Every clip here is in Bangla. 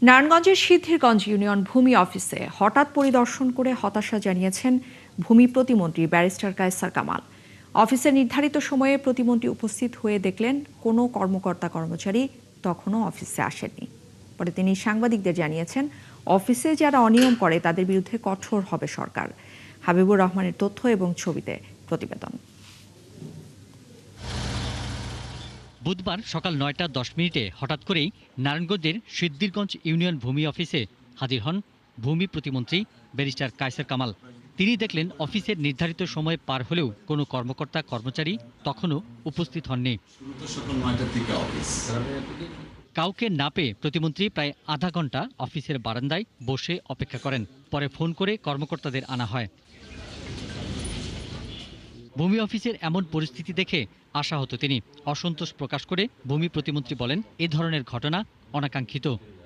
নারায়ণগঞ্জের সিদ্ধিরগঞ্জ ইউনিয়ন ভূমি অফিসে হঠাৎ পরিদর্শন করে হতাশা জানিয়েছেন ভূমি প্রতিমন্ত্রী ব্যারিস্টার কায়সার কামাল। অফিসের নির্ধারিত সময়ে প্রতিমন্ত্রী উপস্থিত হয়ে দেখলেন কোনো কর্মকর্তা কর্মচারী তখনও অফিসে আসেননি। পরে তিনি সাংবাদিকদের জানিয়েছেন, অফিসে যারা অনিয়ম করে তাদের বিরুদ্ধে কঠোর হবে সরকার। হাবিবুর রহমানের তথ্য এবং ছবিতে প্রতিবেদন। বুধবার সকাল ৯টা ১০ হঠাৎ করেই নারায়ণগঞ্জের সিদ্ধিরগঞ্জ ইউনিয়ন ভূমি অফিসে হাজির হন ভূমি প্রতিমন্ত্রী ব্যারিস্টার কায়সার কামাল। তিনি দেখলেন অফিসের নির্ধারিত সময় পার হলেও কোনো কর্মকর্তা কর্মচারী তখনও উপস্থিত হননি। কাউকে না পেয়ে প্রতিমন্ত্রী প্রায় আধা ঘন্টা অফিসের বারান্দায় বসে অপেক্ষা করেন। পরে ফোন করে কর্মকর্তাদের আনা হয়। ভূমি অফিসের এমন পরিস্থিতি দেখে আশাহত তিনি। অসন্তোষ প্রকাশ করে ভূমি প্রতিমন্ত্রী বলেন, এ ধরনের ঘটনা অনাকাঙ্ক্ষিত।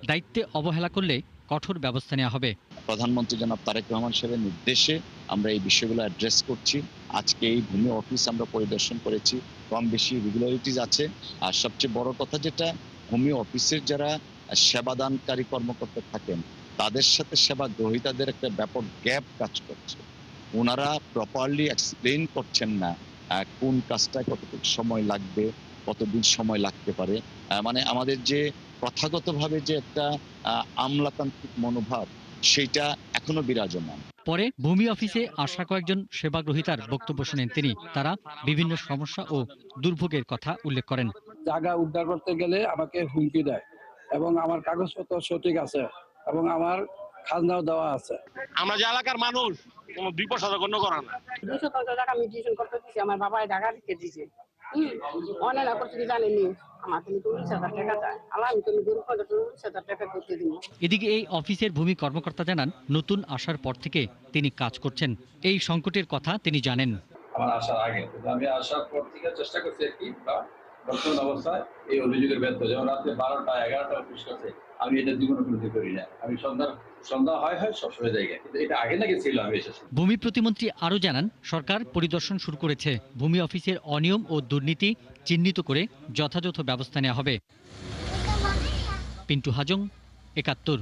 দায়িত্বে অবহেলা করলে কঠোর ব্যবস্থা নেওয়া হবে। প্রধানমন্ত্রী জনাব তারেক রহমান সাহেবের নির্দেশে আমরা এই বিষয়গুলো অ্যাড্রেস করছি। আজকে এই ভূমি অফিস আমরা পরিদর্শন করেছি, কম বেশি রেগুলারিটিস আছে। আর সবচেয়ে বড় কথা যেটা, ভূমি অফিসের যারা সেবাদানকারী কর্মকর্তা থাকেন তাদের সাথে সেবা গ্রহীতাদের একটা ব্যাপক গ্যাপ কাজ করছে। ওনারা প্রপারলি এক্সপ্লেইন করছেন না কোন কাজটা কতটুকু সময় লাগবে, কতদিন সময় লাগতে পারে। মানে আমাদের যে প্রথাগতভাবে যে একটা আমলাতান্ত্রিক মনোভাব, সেইটা এখনো বিরাজমান। পরে ভূমি অফিসে আসা কয়েকজন সেবাগ্রহীতার বক্তব্য শুনেন তিনি। তারা বিভিন্ন সমস্যা ও দুর্ভোগের কথা উল্লেখ করেন। জায়গা উদ্ধার করতে গেলে আমাকে হুমকি দেয় এবং আমার কাগজপত্র সঠিক আছে এবং আমার খাজনাও দেওয়া আছে। আমরা যে এলাকার মানুষ কোনো 2% গণ্য করে না। 250 টাকা মিউটেশন করতে দিছি, আমার বাবা ঢাকা থেকে দিছে। অনেক না করতে জানেনি, আমার তুমি 20,000 টাকা চায়, আমি তুমি 20,000 টাকা করতে দিব। এদিকে এই অফিসের ভূমি কর্মকর্তা জানান, নতুন আসার পর থেকে তিনি কাজ করছেন। এই সংকটের কথা তিনি জানেন। আমার আসার আগে আমি আসার পর থেকে চেষ্টা করছি আর কি, বর্তমান অবস্থায় এই অভিযোগের ব্যর্থ। যেমন রাত্রে 12টা 11টা অফিস করছে, আমি এটা জীবনে কোনোদিন করি না। আমি সন্ধ্যা হয় সবসময় জায়গায়, কিন্তু এটা আগে নাকি ছিল আমি এসেছি। ভূমি প্রতিমন্ত্রী আরও জানান, সরকার পরিদর্শন শুরু করেছে। ভূমি অফিসের অনিয়ম ও দুর্নীতি চিহ্নিত করে যথাযথ ব্যবস্থা নেওয়া হবে। পিন্টু হাজং, ৭১।